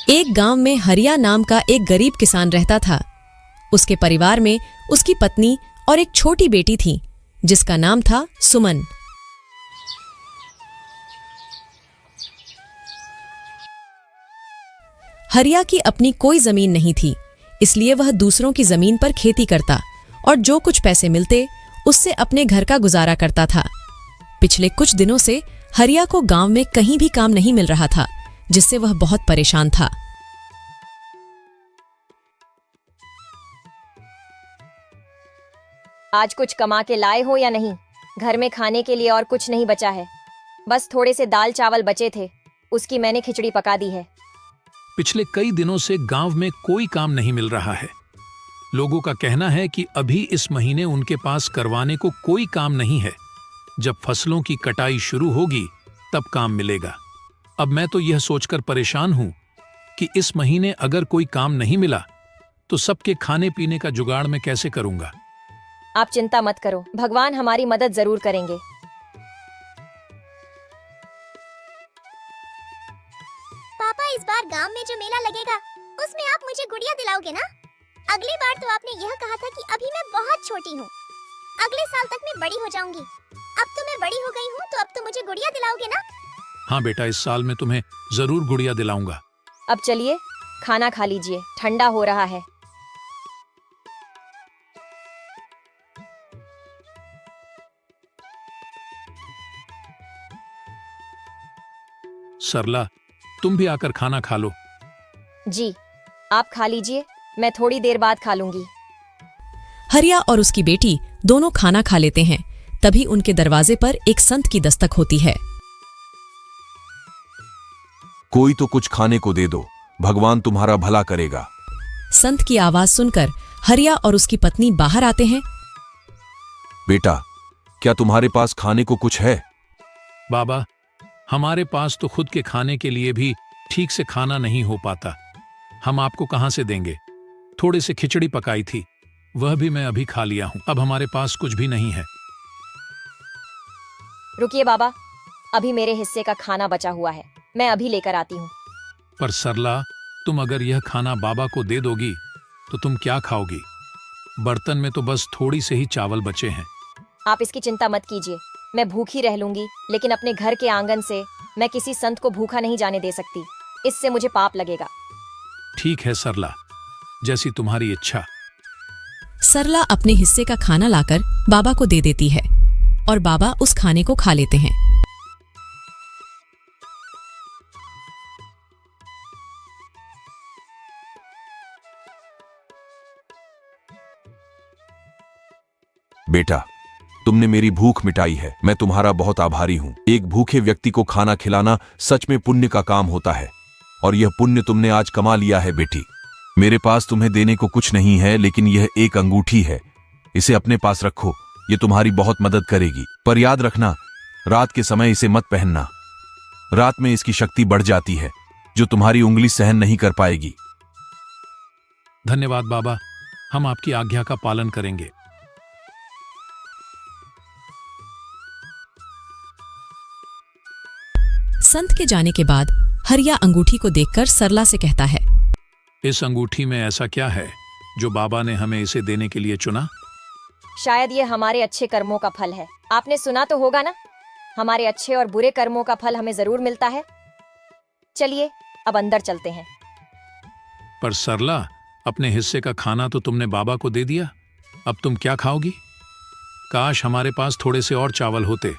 एक गांव में हरिया नाम का एक गरीब किसान रहता था। उसके परिवार में उसकी पत्नी और एक छोटी बेटी थी जिसका नाम था सुमन। हरिया की अपनी कोई जमीन नहीं थी, इसलिए वह दूसरों की जमीन पर खेती करता और जो कुछ पैसे मिलते उससे अपने घर का गुजारा करता था। पिछले कुछ दिनों से हरिया को गांव में कहीं भी काम नहीं मिल रहा था, जिससे वह बहुत परेशान था। आज कुछ कमा के लाए हो या नहीं? घर में खाने के लिए और कुछ नहीं बचा है, बस थोड़े से दाल चावल बचे थे, उसकी मैंने खिचड़ी पका दी है। पिछले कई दिनों से गांव में कोई काम नहीं मिल रहा है। लोगों का कहना है कि अभी इस महीने उनके पास करवाने को कोई काम नहीं है। जब फसलों की कटाई शुरू होगी तब काम मिलेगा। अब मैं तो यह सोचकर परेशान हूं कि इस महीने अगर कोई काम नहीं मिला तो सबके खाने पीने का जुगाड़ मैं कैसे करूंगा। आप चिंता मत करो, भगवान हमारी मदद जरूर करेंगे। पापा, इस बार गांव में जो मेला लगेगा उसमें आप मुझे गुड़िया दिलाओगे ना? अगली बार तो आपने यह कहा था कि अभी मैं बहुत छोटी हूँ, अगले साल तक मैं बड़ी हो जाऊंगी। अब तो मैं बड़ी हो गई हूँ, तो अब तो मुझे गुड़िया दिलाओगे ना? हाँ बेटा, इस साल मैं तुम्हें जरूर गुड़िया दिलाऊंगा। अब चलिए खाना खा लीजिए, ठंडा हो रहा है। सरला, तुम भी आकर खाना खा लो। जी, आप खा लीजिए, मैं थोड़ी देर बाद खा लूंगी। हरिया और उसकी बेटी दोनों खाना खा लेते हैं। तभी उनके दरवाजे पर एक संत की दस्तक होती है। कोई तो कुछ खाने को दे दो, भगवान तुम्हारा भला करेगा। संत की आवाज सुनकर हरिया और उसकी पत्नी बाहर आते हैं। बेटा, क्या तुम्हारे पास खाने को कुछ है? बाबा, हमारे पास तो खुद के खाने के लिए भी ठीक से खाना नहीं हो पाता। हम आपको कहां से देंगे? थोड़े से खिचड़ी पकाई थी, वह भी मैं अभी खा लिया हूं। अब हमारे पास कुछ भी नहीं है। रुकिए बाबा, अभी मेरे हिस्से का खाना बचा हुआ है, मैं अभी लेकर आती हूँ। पर सरला, तुम अगर यह खाना बाबा को दे दोगी तो तुम क्या खाओगी? बर्तन में तो बस थोड़ी से ही चावल बचे हैं। आप इसकी चिंता मत कीजिए, मैं भूखी रह लूंगी, लेकिन अपने घर के आंगन से मैं किसी संत को भूखा नहीं जाने दे सकती, इससे मुझे पाप लगेगा। ठीक है सरला, जैसी तुम्हारी इच्छा। सरला अपने हिस्से का खाना लाकर बाबा को दे देती है और बाबा उस खाने को खा लेते हैं। बेटा, तुमने मेरी भूख मिटाई है, मैं तुम्हारा बहुत आभारी हूं। एक भूखे व्यक्ति को खाना खिलाना सच में पुण्य का काम होता है, और यह पुण्य तुमने आज कमा लिया है बेटी। मेरे पास तुम्हें देने को कुछ नहीं है, लेकिन यह एक अंगूठी है, इसे अपने पास रखो, ये तुम्हारी बहुत मदद करेगी। पर याद रखना, रात के समय इसे मत पहनना, रात में इसकी शक्ति बढ़ जाती है जो तुम्हारी उंगली सहन नहीं कर पाएगी। धन्यवाद बाबा, हम आपकी आज्ञा का पालन करेंगे। संत के जाने के बाद हरिया अंगूठी को देखकर सरला से कहता है, इस अंगूठी में ऐसा क्या है जो बाबा ने हमें इसे देने के लिए चुना? शायद ये हमारे अच्छे कर्मों का फल है। आपने सुना तो होगा ना, हमारे अच्छे और बुरे कर्मों का फल हमें जरूर मिलता है। चलिए अब अंदर चलते हैं। पर सरला, अपने हिस्से का खाना तो तुमने बाबा को दे दिया, अब तुम क्या खाओगी? काश हमारे पास थोड़े से और चावल होते।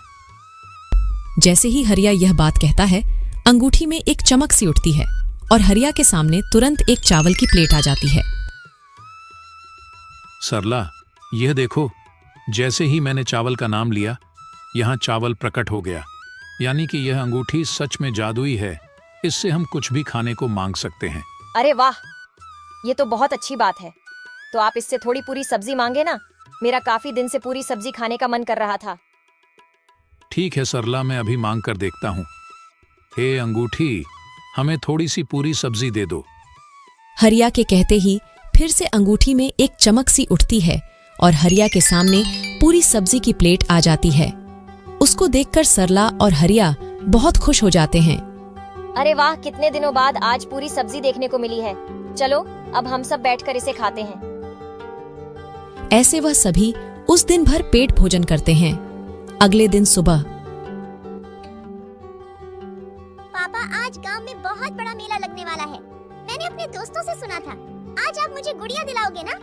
जैसे ही हरिया यह बात कहता है, अंगूठी में एक चमक सी उठती है और हरिया के सामने तुरंत एक चावल की प्लेट आ जाती है। सरला, यह देखो, जैसे ही मैंने चावल का नाम लिया, यहाँ चावल प्रकट हो गया। यानी कि यह अंगूठी सच में जादुई है, इससे हम कुछ भी खाने को मांग सकते हैं। अरे वाह, ये तो बहुत अच्छी बात है। तो आप इससे थोड़ी पूरी सब्जी मांगे ना, मेरा काफी दिन से पूरी सब्जी खाने का मन कर रहा था। ठीक है सरला, मैं अभी मांग कर देखता हूँ। हे अंगूठी, हमें थोड़ी सी पूरी सब्जी दे दो। हरिया के कहते ही फिर से अंगूठी में एक चमक सी उठती है और हरिया के सामने पूरी सब्जी की प्लेट आ जाती है। उसको देखकर सरला और हरिया बहुत खुश हो जाते हैं। अरे वाह, कितने दिनों बाद आज पूरी सब्जी देखने को मिली है। चलो अब हम सब बैठकर इसे खाते हैं। ऐसे वह सभी उस दिन भर पेट भोजन करते हैं। अगले दिन सुबह पापा, आज गांव में बहुत बड़ा मेला लगने वाला है। मैंने अपने दोस्तों से सुना था। आज आप मुझे गुड़िया दिलाओगे ना?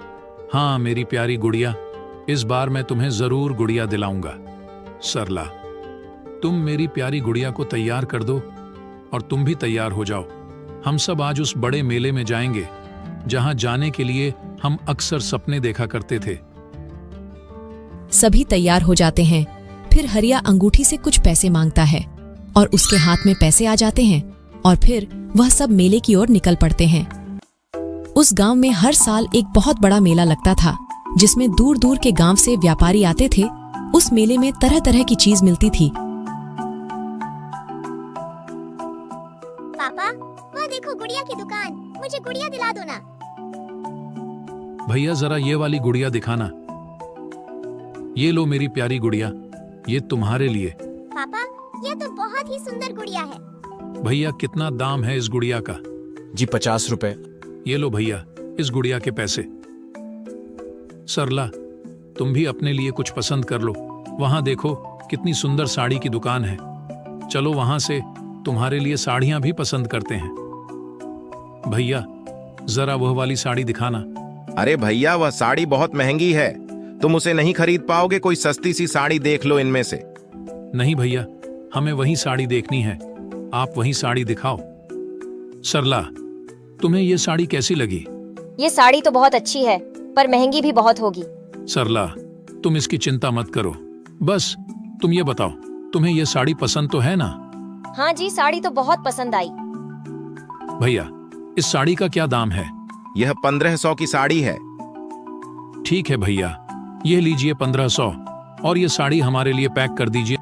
हाँ मेरी प्यारी गुड़िया, इस बार मैं तुम्हें जरूर गुड़िया दिलाऊंगा। सरला, तुम मेरी प्यारी गुड़िया को तैयार कर दो और तुम भी तैयार हो जाओ। हम सब आज उस बड़े मेले में जाएंगे जहां जाने के लिए हम अक्सर सपने देखा करते थे। सभी तैयार हो जाते हैं। फिर हरिया अंगूठी से कुछ पैसे मांगता है और उसके हाथ में पैसे आ जाते हैं और फिर वह सब मेले की ओर निकल पड़ते हैं। उस गांव में हर साल एक बहुत बड़ा मेला लगता था जिसमें दूर दूर के गांव से व्यापारी आते थे। उस मेले में तरह तरह की चीज मिलती थी। पापा, वह देखो गुड़िया की दुकान। मुझे गुड़िया दिला दो ना। भैया जरा ये वाली गुड़िया दिखाना। ये लो मेरी प्यारी गुड़िया, ये तुम्हारे लिए। पापा, यह तो बहुत ही सुंदर गुड़िया है। भैया कितना दाम है इस गुड़िया का? जी 50 रुपए। ये लो भैया इस गुड़िया के पैसे। सरला, तुम भी अपने लिए कुछ पसंद कर लो। वहां देखो कितनी सुंदर साड़ी की दुकान है। चलो वहां से तुम्हारे लिए साड़ियां भी पसंद करते हैं। भैया जरा वह वाली साड़ी दिखाना। अरे भैया, वह साड़ी बहुत महंगी है, तुम उसे नहीं खरीद पाओगे। कोई सस्ती सी साड़ी देख लो इनमें से। नहीं भैया, हमें वही साड़ी देखनी है, आप वही साड़ी दिखाओ। सरला, तुम्हें ये साड़ी कैसी लगी? ये साड़ी तो बहुत अच्छी है, पर महंगी भी बहुत होगी। सरला, तुम इसकी चिंता मत करो। बस तुम ये बताओ, तुम्हें ये साड़ी पसंद तो है ना? हाँ जी, साड़ी तो बहुत पसंद आई। भैया इस साड़ी का क्या दाम है? यह 1500 की साड़ी है। ठीक है भैया, ये लीजिए 1500 और ये साड़ी हमारे लिए पैक कर दीजिए।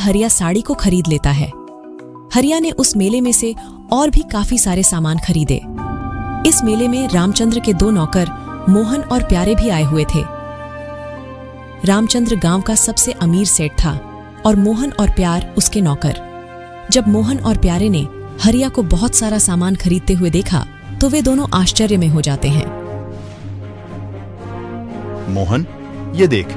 हरिया साड़ी को खरीद लेता है। हरिया ने उस मेले में से और भी काफी सारे सामान खरीदे। इस मेले में रामचंद्र के 2 नौकर मोहन और प्यारे भी आए हुए थे। रामचंद्र गांव का सबसे अमीर सेठ था और मोहन और प्यार उसके नौकर। जब मोहन और प्यारे ने हरिया को बहुत सारा सामान खरीदते हुए देखा तो वे दोनों आश्चर्य में हो जाते हैं। मोहन, ये देख,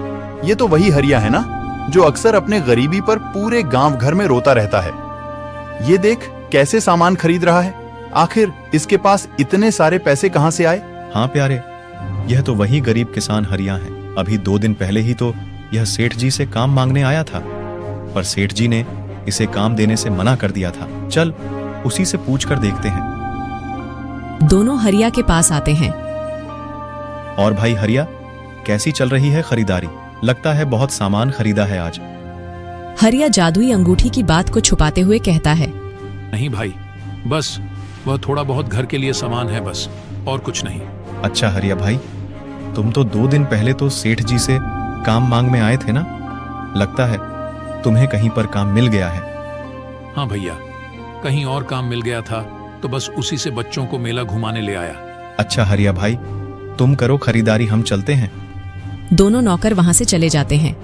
ये तो वही हरिया है ना जो अक्सर अपने गरीबी पर पूरे गांव घर में रोता रहता है। ये देख कैसे सामान खरीद रहा है। आखिर इसके पास इतने सारे पैसे कहां से आए? हाँ प्यारे, यह तो वही गरीब किसान हरिया है। अभी 2 दिन पहले ही तो यह सेठ जी से काम मांगने आया था, पर सेठ जी ने इसे काम देने से मना कर दिया था। चल उसी से पूछ कर देखते हैं। दोनों हरिया के पास आते हैं। और भाई हरिया, कैसी चल रही है खरीदारी? लगता है बहुत सामान खरीदा है आज। हरिया जादुई अंगूठी की बात को छुपाते हुए कहता है। नहीं भाई, बस वह थोड़ा बहुत घर के लिए सामान है बस, और कुछ नहीं। अच्छा हरिया भाई, तुम तो 2 दिन पहले तो सेठ जी से काम मांग में आए थे ना? लगता है तुम्हें कहीं पर काम मिल गया है। हाँ भैया, कहीं और काम मिल गया था तो बस उसी से बच्चों को मेला घुमाने ले आया। अच्छा हरिया भाई, तुम करो खरीदारी, हम चलते हैं। दोनों नौकर वहां से चले जाते हैं।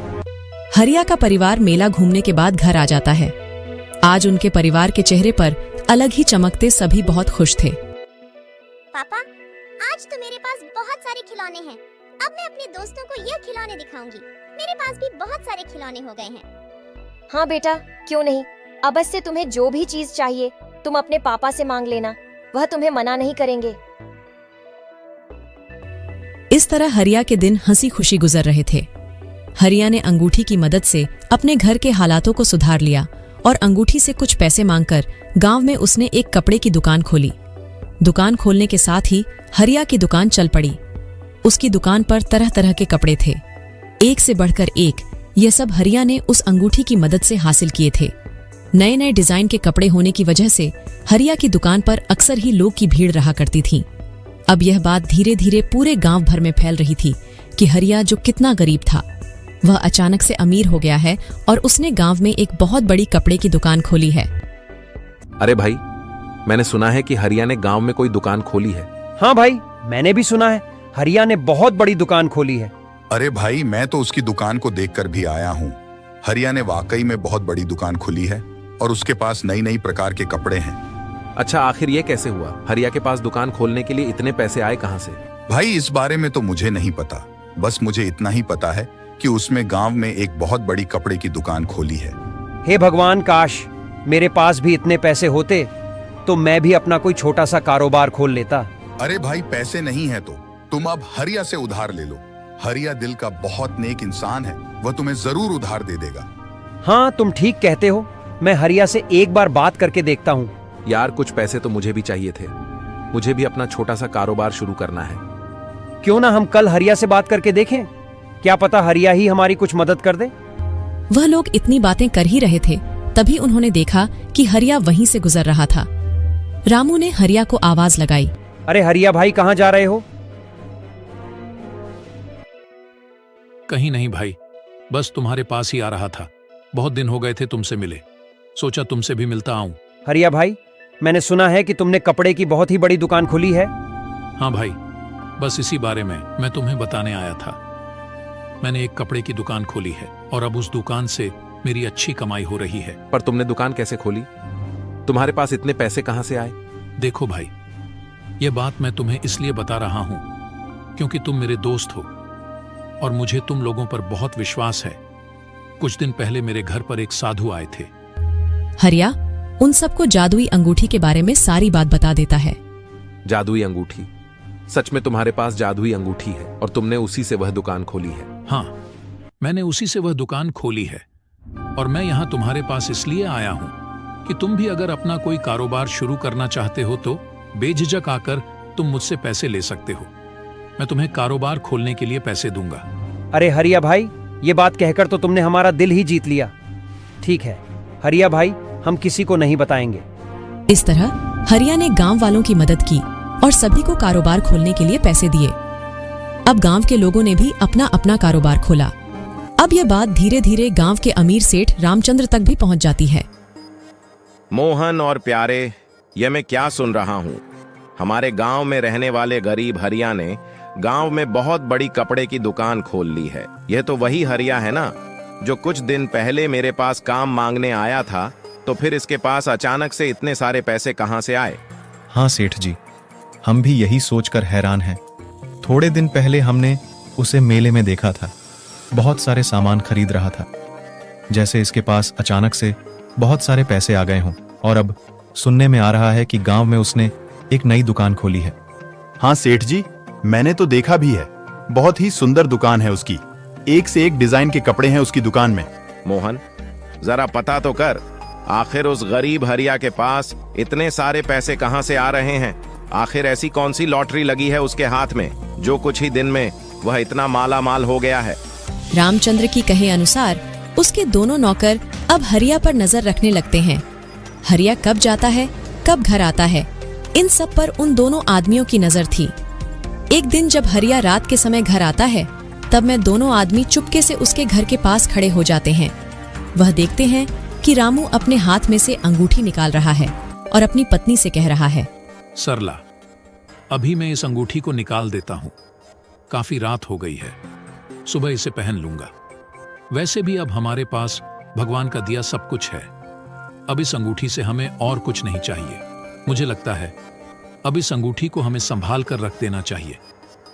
हरिया का परिवार मेला घूमने के बाद घर आ जाता है। आज उनके परिवार के चेहरे पर अलग ही चमकते सभी बहुत खुश थे। पापा, आज तो मेरे पास बहुत सारे खिलौने हैं। अब मैं अपने दोस्तों को यह खिलौने दिखाऊंगी। मेरे पास भी बहुत सारे खिलौने हो गए हैं। हाँ बेटा, क्यों नहीं। अब से तुम्हें जो भी चीज चाहिए तुम अपने पापा से मांग लेना, वह तुम्हें मना नहीं करेंगे। इस तरह हरिया के दिन हंसी खुशी गुजर रहे थे। हरिया ने अंगूठी की मदद से अपने घर के हालातों को सुधार लिया और अंगूठी से कुछ पैसे मांगकर गांव में उसने एक कपड़े की दुकान खोली। दुकान खोलने के साथ ही हरिया की दुकान चल पड़ी। उसकी दुकान पर तरह तरह के कपड़े थे, एक से बढ़कर एक। यह सब हरिया ने उस अंगूठी की मदद से हासिल किए थे। नए नए डिजाइन के कपड़े होने की वजह से हरिया की दुकान पर अक्सर ही लोग की भीड़ रहा करती थी। अब यह बात धीरे धीरे पूरे गांव भर में फैल रही थी कि हरिया जो कितना गरीब था। वह अचानक से अमीर हो गया है और उसने गांव में एक बहुत बड़ी कपड़े की दुकान खोली है। अरे भाई, मैंने सुना है कि हरिया ने गांव में कोई दुकान खोली है। हाँ भाई, मैंने भी सुना है हरिया ने बहुत बड़ी दुकान खोली है। अरे भाई, मैं तो उसकी दुकान को देखकर भी आया हूँ। हरिया ने वाकई में बहुत बड़ी दुकान खोली है और उसके पास नई नई प्रकार के कपड़े हैं। अच्छा, आखिर ये कैसे हुआ? हरिया के पास दुकान खोलने के लिए इतने पैसे आए कहाँ से? भाई, इस बारे में तो मुझे नहीं पता, बस मुझे इतना ही पता है कि उसमें गांव में एक बहुत बड़ी कपड़े की दुकान खोली है। हे भगवान, काश मेरे पास भी इतने पैसे होते तो मैं भी अपना कोई छोटा सा कारोबार खोल लेता। अरे भाई, पैसे नहीं है तो तुम अब हरिया से उधार ले लो। हरिया दिल का बहुत नेक इंसान है, वह तुम्हें जरूर उधार दे देगा। हाँ, तुम ठीक कहते हो, मैं हरिया से एक बार बात करके देखता हूँ। यार, कुछ पैसे तो मुझे भी चाहिए थे। मुझे भी अपना छोटा सा कारोबार शुरू करना है। क्यों ना हम कल हरिया से बात करके देखें, क्या पता हरिया ही हमारी कुछ मदद कर दे। वह लोग इतनी बातें कर ही रहे थे, तभी उन्होंने देखा कि हरिया वहीं से गुजर रहा था। रामू ने हरिया को आवाज लगाई। अरे हरिया भाई, कहाँ जा रहे हो? कहीं नहीं भाई, बस तुम्हारे पास ही आ रहा था। बहुत दिन हो गए थे तुमसे मिले, सोचा तुमसे भी मिलता आऊं। हरिया भाई, मैंने सुना है कि तुमने कपड़े की बहुत ही बड़ी दुकान खोली है। हाँ भाई, बस इसी बारे में मैं तुम्हें बताने आया था। मैंने एक कपड़े की दुकान खोली है और अब उस दुकान से मेरी अच्छी कमाई हो रही है। पर तुमने दुकान कैसे खोली? तुम्हारे पास इतने पैसे कहाँ से आए? देखो भाई, ये बात मैं तुम्हें इसलिए बता रहा हूं क्योंकि तुम मेरे दोस्त हो और मुझे तुम लोगों पर बहुत विश्वास है। कुछ दिन पहले मेरे घर पर एक साधु आए थे। हरिया उन सबको जादुई अंगूठी के बारे में सारी बात बता देता है। जादुई अंगूठी? सच में तुम्हारे पास जादुई अंगूठी है और तुमने उसी से वह दुकान खोली है? हाँ, मैंने उसी से वह दुकान खोली है और मैं यहाँ तुम्हारे पास इसलिए आया हूँ कि तुम भी अगर अपना कोई कारोबार शुरू करना चाहते हो तो बेझिझक आकर तुम मुझसे पैसे ले सकते हो। मैं तुम्हें कारोबार खोलने के लिए पैसे दूंगा। अरे हरिया भाई, ये बात कहकर तो तुमने हमारा दिल ही जीत लिया। ठीक है हरिया भाई, हम किसी को नहीं बताएंगे। इस तरह हरिया ने गांव वालों की मदद की और सभी को कारोबार खोलने के लिए पैसे दिए। अब गांव के लोगों ने भी अपना अपना कारोबार खोला। अब यह बात धीरे धीरे गांव के अमीर सेठ रामचंद्र तक भी पहुंच जाती है। मोहन और प्यारे, यह मैं क्या सुन रहा हूँ? हमारे गांव में रहने वाले गरीब हरिया ने गांव में बहुत बड़ी कपड़े की दुकान खोल ली है। यह तो वही हरिया है ना जो कुछ दिन पहले मेरे पास काम मांगने आया था, तो फिर इसके पास अचानक से इतने सारे पैसे कहाँ से आए? हाँ सेठ जी, हम भी यही सोचकर हैरान हैं। थोड़े दिन पहले हमने उसे मेले में देखा था, बहुत सारे सामान खरीद रहा था, जैसे इसके पास अचानक से बहुत सारे पैसे आ गए हों। और अब सुनने में आ रहा है कि गांव में उसने एक नई दुकान खोली है। हाँ सेठ जी, मैंने तो देखा भी है। बहुत ही सुंदर दुकान है उसकी, एक से एक डिजाइन के कपड़े हैं उसकी दुकान में। मोहन, जरा पता तो कर, आखिर उस गरीब हरिया के पास इतने सारे पैसे कहाँ से आ रहे हैं? आखिर ऐसी कौन सी लॉटरी लगी है उसके हाथ में जो कुछ ही दिन में वह इतना माला माल हो गया है? रामचंद्र की कहे अनुसार उसके दोनों नौकर अब हरिया पर नजर रखने लगते हैं। हरिया कब जाता है, कब घर आता है, इन सब पर उन दोनों आदमियों की नजर थी। एक दिन जब हरिया रात के समय घर आता है, तब मैं दोनों आदमी चुपके से उसके घर के पास खड़े हो जाते हैं। वह देखते हैं कि रामू अपने हाथ में से अंगूठी निकाल रहा है और अपनी पत्नी से कह रहा है, सरला, अभी मैं इस अंगूठी को निकाल देता हूं। काफी रात हो गई है, सुबह इसे पहन लूंगा। वैसे भी अब हमारे पास भगवान का दिया सब कुछ है। अब इस अंगूठी से हमें और कुछ नहीं चाहिए। मुझे लगता है अब इस अंगूठी को हमें संभाल कर रख देना चाहिए,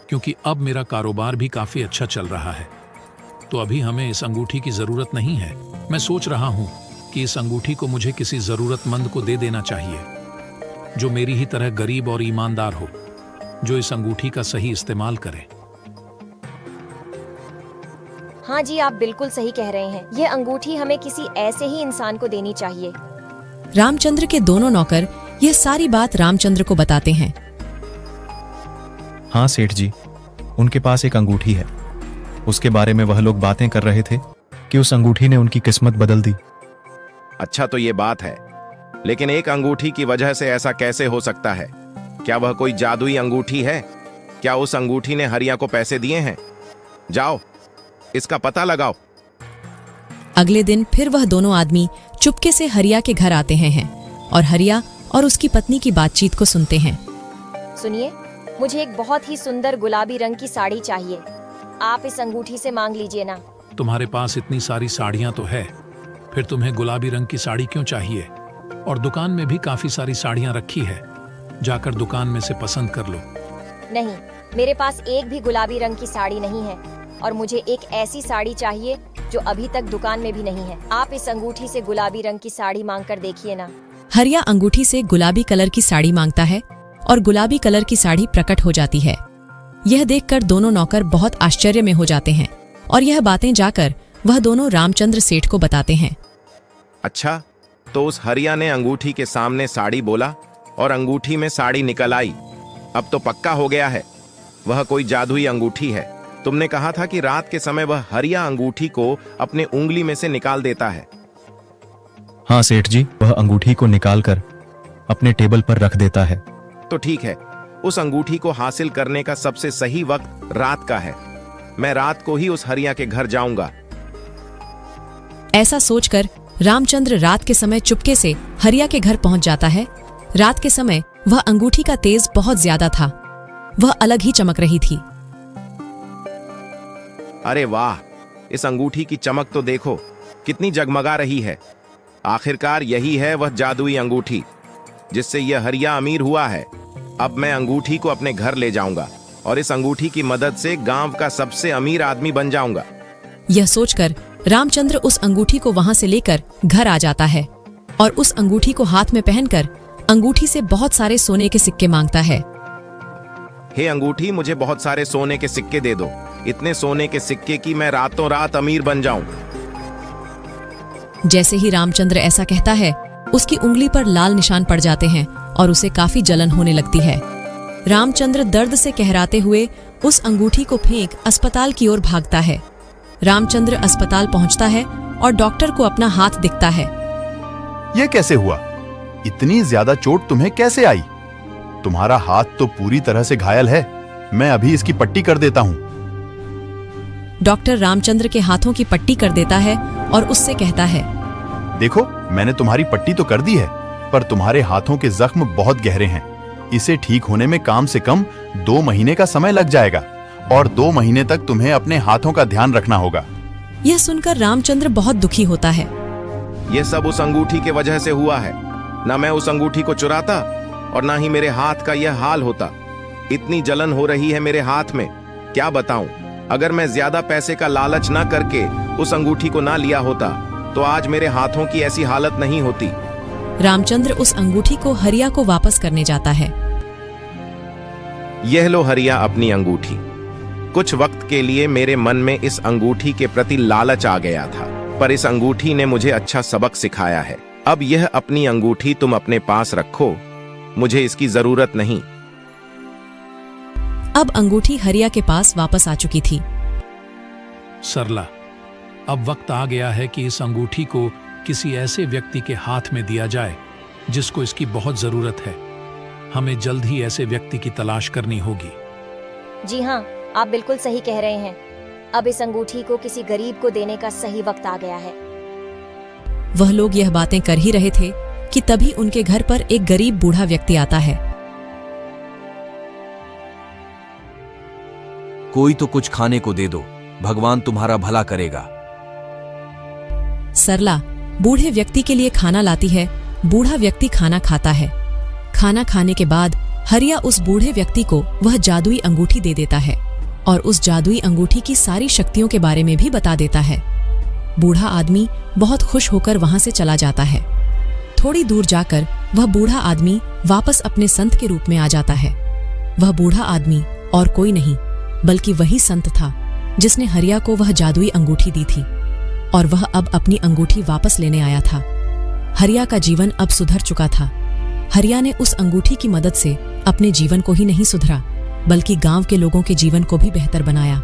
क्योंकि अब मेरा कारोबार भी काफी अच्छा चल रहा है। तो अभी हमें इस अंगूठी की जरूरत नहीं है। मैं सोच रहा हूं कि इस अंगूठी को मुझे किसी जरूरतमंद को दे देना चाहिए, जो मेरी ही तरह गरीब और ईमानदार हो, जो इस अंगूठी का सही इस्तेमाल करे। हाँ जी, आप बिल्कुल सही कह रहे हैं। ये अंगूठी हमें किसी ऐसे ही इंसान को देनी चाहिए। रामचंद्र के दोनों नौकर यह सारी बात रामचंद्र को बताते हैं। हाँ सेठ जी, उनके पास एक अंगूठी है। उसके बारे में वह लोग बातें कर रहे थे कि उस अंगूठी ने उनकी किस्मत बदल दी। अच्छा, तो ये बात है, लेकिन एक अंगूठी की वजह से ऐसा कैसे हो सकता है? क्या वह कोई जादुई अंगूठी है? क्या उस अंगूठी ने हरिया को पैसे दिए हैं? जाओ इसका पता लगाओ। अगले दिन फिर वह दोनों आदमी चुपके से हरिया के घर आते हैं और हरिया और उसकी पत्नी की बातचीत को सुनते हैं। सुनिए, मुझे एक बहुत ही सुंदर गुलाबी रंग की साड़ी चाहिए। आप इस अंगूठी से मांग लीजिए ना। तुम्हारे पास इतनी सारी साड़ियां तो है, फिर तुम्हें गुलाबी रंग की साड़ी क्यों चाहिए? और दुकान में भी काफी सारी साड़ियां रखी है, जाकर दुकान में से पसंद कर लो। नहीं, मेरे पास एक भी गुलाबी रंग की साड़ी नहीं है और मुझे एक ऐसी साड़ी चाहिए जो अभी तक दुकान में भी नहीं है। आप इस अंगूठी से गुलाबी रंग की साड़ी मांग कर देखिए ना। हरिया अंगूठी से गुलाबी कलर की साड़ी मांगता है और गुलाबी कलर की साड़ी प्रकट हो जाती है। यह देखकर दोनों नौकर बहुत आश्चर्य में हो जाते हैं और यह बातें जाकर वह दोनों रामचंद्र सेठ को बताते हैं। अच्छा, तो उस हरिया ने अंगूठी के सामने साड़ी बोला और अंगूठी में साड़ी निकल आई। अब तो पक्का हो गया है, वह कोई जादुई अंगूठी है। तुमने कहा था कि रात के समय वह हरिया अंगूठी को अपने उंगली में से निकाल देता है। हाँ सेठ जी, वह अंगूठी को निकालकर अपने टेबल पर रख देता है। तो ठीक है, उस अंगूठी को हासिल करने का सबसे सही वक्त रात का है। मैं रात को ही उस हरिया के घर जाऊंगा। ऐसा सोचकर रामचंद्र रात के समय चुपके से हरिया के घर पहुंच जाता है। रात के समय वह अंगूठी का तेज बहुत ज्यादा था, वह अलग ही चमक रही थी। अरे वाह, इस अंगूठी की चमक तो देखो, कितनी जगमगा रही है। आखिरकार यही है वह जादुई अंगूठी जिससे यह हरिया अमीर हुआ है। अब मैं अंगूठी को अपने घर ले जाऊंगा और इस अंगूठी की मदद से गांव का सबसे अमीर आदमी बन जाऊंगा। यह सोचकर रामचंद्र उस अंगूठी को वहां से लेकर घर आ जाता है और उस अंगूठी को हाथ में पहनकर अंगूठी से बहुत सारे सोने के सिक्के मांगता है। हे अंगूठी, मुझे बहुत सारे सोने के सिक्के दे दो, इतने सोने के सिक्के कि मैं रातों रात अमीर बन जाऊं। जैसे ही रामचंद्र ऐसा कहता है, उसकी उंगली पर लाल निशान पड़ जाते हैं और उसे काफी जलन होने लगती है। रामचंद्र दर्द से कहराते हुए उस अंगूठी को फेंक अस्पताल की ओर भागता है। रामचंद्र अस्पताल पहुंचता है और डॉक्टर को अपना हाथ दिखता है। यह कैसे हुआ? इतनी ज्यादा चोट तुम्हें कैसे आई? तुम्हारा हाथ तो पूरी तरह से घायल है। मैं अभी इसकी पट्टी कर देता हूं। डॉक्टर रामचंद्र के हाथों की पट्टी कर देता है और उससे कहता है, देखो, मैंने तुम्हारी पट्टी तो कर दी है, पर तुम्हारे हाथों के जख्म बहुत गहरे हैं। इसे ठीक होने में कम से कम 2 महीने का समय लग जाएगा और 2 महीने तक तुम्हें अपने हाथों का ध्यान रखना होगा। यह सुनकर रामचंद्र बहुत दुखी होता है। यह सब उस अंगूठी के वजह से हुआ है। न मैं उस अंगूठी को चुराता और ना ही मेरे हाथ का यह हाल होता। इतनी जलन हो रही है मेरे हाथ में, क्या बताऊं। अगर मैं ज्यादा पैसे का लालच ना करके उस अंगूठी को ना लिया होता तो आज मेरे हाथों की ऐसी हालत नहीं होती। रामचंद्र उस अंगूठी को हरिया को वापस करने जाता है। यह लो हरिया अपनी अंगूठी। कुछ वक्त के लिए मेरे मन में इस अंगूठी के प्रति लालच आ गया था, पर इस अंगूठी ने मुझे अच्छा सबक सिखाया है। अब यह अपनी अंगूठी तुम अपने पास रखो, मुझे इसकी जरूरत नहीं। अब अंगूठी हरिया के पास वापस आ चुकी थी। सरला, अब वक्त आ गया है कि इस अंगूठी को किसी ऐसे व्यक्ति के हाथ में दिया जाए जिसको इसकी बहुत जरूरत है। हमें जल्द ही ऐसे व्यक्ति की तलाश करनी होगी। जी हाँ, आप बिल्कुल सही कह रहे हैं। अब इस अंगूठी को किसी गरीब को देने का सही वक्त आ गया है। वह लोग यह बातें कर ही रहे थे कि तभी उनके घर पर एक गरीब बूढ़ा व्यक्ति आता है। कोई तो कुछ खाने को दे दो, भगवान तुम्हारा भला करेगा। सरला बूढ़े व्यक्ति के लिए खाना लाती है। बूढ़ा व्यक्ति खाना खाता है। खाना खाने के बाद हरिया उस बूढ़े व्यक्ति को वह जादुई अंगूठी दे देता है और उस जादुई अंगूठी की सारी शक्तियों के बारे में भी बता देता है। बूढ़ा आदमी बहुत खुश होकर वहां से चला जाता है। थोड़ी दूर जाकर वह बूढ़ा आदमी वापस अपने संत के रूप में आ जाता है। वह बूढ़ा आदमी और कोई नहीं बल्कि वही संत था जिसने हरिया को वह जादुई अंगूठी दी थी और वह अब अपनी अंगूठी वापस लेने आया था। हरिया का जीवन अब सुधर चुका था। हरिया ने उस अंगूठी की मदद से अपने जीवन को ही नहीं सुधरा बल्कि गांव के लोगों के जीवन को भी बेहतर बनाया।